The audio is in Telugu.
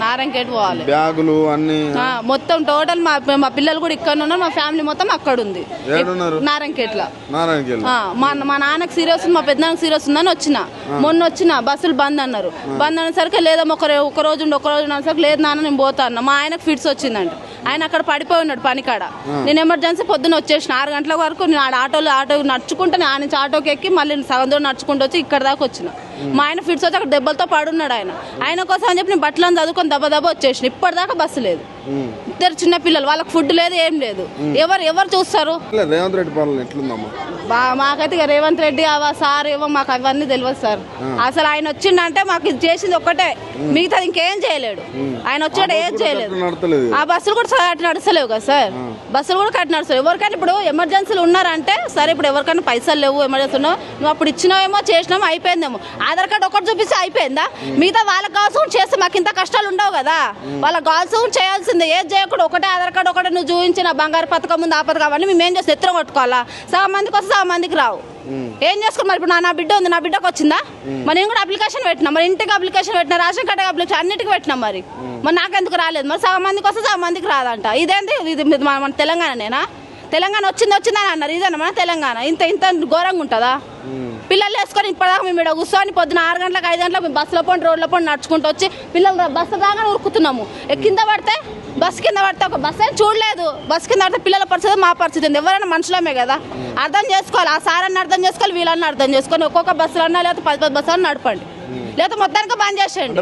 నారాయణఖేడ్ పోవాలి. బ్యాగులు అన్ని మొత్తం టోటల్ మా పిల్లలు కూడా ఇక్కడ ఉన్నారు, మా ఫ్యామిలీ మొత్తం అక్కడ ఉంది నారాయణఖేడ్. మా నాన్నకి సీరియస్ ఉంది, మా పెద్దనాన్నకి సీరియస్ ఉందని వచ్చిన. మొన్న వచ్చిన బస్సులు బంద్ అన్నారు. బంద్ అనేసరికి లేదమ్మా ఒక రోజు అనేసరికి లేదు నాన్న నేను పోతా అన్న. మా ఆయనకు ఫిట్స్ వచ్చిందంట. ఆయన అక్కడ పడిపోయి ఉన్నాడు పనికాడ. నేను ఎమర్జెన్సీ పొద్దున్న వచ్చేసిన 6 గంటల వరకు. నేను ఆటో నడుచుకుంటే ఆ నుంచి ఆటోకి ఎక్కి మళ్ళీ సగం దూరం నడుచుకుంటూ వచ్చి ఇక్కడ దాకా వచ్చిన. మా ఆయన ఫిట్స్ వచ్చి అక్కడ దెబ్బలతో పడున్నాడు. ఆయన కోసం అని చెప్పి నేను బట్టలను చదువుకొని దెబ్బ వచ్చేసిన. ఇప్పటిదాకా బస్సు లేదు. ఇద్దరు చిన్న పిల్లలు, వాళ్ళకి ఫుడ్ లేదు, ఏం లేదు. ఎవరు చూస్తారు? రేవంత్ రెడ్డి పాలన ఎట్లుందమ్మా? మాకైతే ఇక రేవంత్ రెడ్డి సార్ ఏమో మాకు అవన్నీ తెలియదు సార్. అసలు ఆయన వచ్చిండంటే మాకు ఇది చేసింది ఒక్కటే, మిగతాది ఇంకేం చేయలేడు. ఆయన వచ్చాడు ఏం చేయలేదు. ఆ బస్సులు కూడా కట్టి నడుస్తలేవు కదా సార్, బస్సులు కూడా కట్టి నడుస్తలేవు. ఎవరికైనా ఇప్పుడు ఎమర్జెన్సీలు ఉన్నారంటే సరే, ఇప్పుడు ఎవరికైనా పైసలు లేవు, ఎమర్జెన్సీ ఉన్నావు, నువ్వు అప్పుడు ఇచ్చినావేమో చేసినామో అయిపోయిందేమో. ఆధార్ కార్డు ఒకటి చూపిస్తే అయిపోయిందా? మిగతా వాళ్ళకి కావాల్సి చేస్తే మాకు ఇంత కష్టాలు ఉండవు కదా. వాళ్ళకి కావాల్సి చేయాల్సిందే, ఏది చేయకుండా ఒకటే ఆధార్ కార్డు ఒకటే నువ్వు చూపించిన బంగారు పథకం ఉంది, ఆ పథకం అవన్నీ మేము ఏం చేస్తాం? ఎత్తున కొట్టుకోవాలా? సగం మందికి వస్తే సగం మందికి రావు. ఏం చేసుకోవాలి మరి? ఇప్పుడు నా బిడ్డ ఉంది, నా బిడ్డకు వచ్చిందా? మరి నేను కూడా అప్లికేషన్ పెట్టినా, మరి ఇంటికి అప్లికేషన్ పెట్టినా, రేషన్ కార్డు అప్లికేషన్ అన్నిటికీ పెట్టినాం. మరి నాకెందుకు రాలేదు? మరి సగం మందికి వస్తే సగం మందికి రాదంట. ఇదేంటి? ఇది మన తెలంగాణనేనా? తెలంగాణ వచ్చిందని అన్నారు. ఇదేనా మన తెలంగాణ? ఇంత ఘోరంగా ఉంటుందా? పిల్లలు వేసుకొని ఇప్పటిదాకా మేము ఇక్కడ కూర్చొని పొద్దున 6 గంటలకు 5 గంటలకు మేము బస్సులో పోండి రోడ్ల పోండి నడుచుకుంటూ వచ్చి పిల్లలు బస్సు దాకా ఉరుకుతున్నాము. కింద పడితే బస్సు కింద పడితే ఒక బస్సు ఏం చూడలేదు. బస్సు కింద పడితే పిల్లల పరిస్థితి మా పరిస్థితి ఉంది. ఎవరైనా మనుషులమే కదా, అర్థం చేసుకోవాలి. ఆ సారాన్ని అర్థం చేసుకోవాలి, వీళ్ళని అర్థం చేసుకొని ఒక్కొక్క బస్సులు అన్నా లేకపోతే 10 బస్సులు నడపండి, లేకపోతే మొత్తానికి బంద్ చేసేయండి.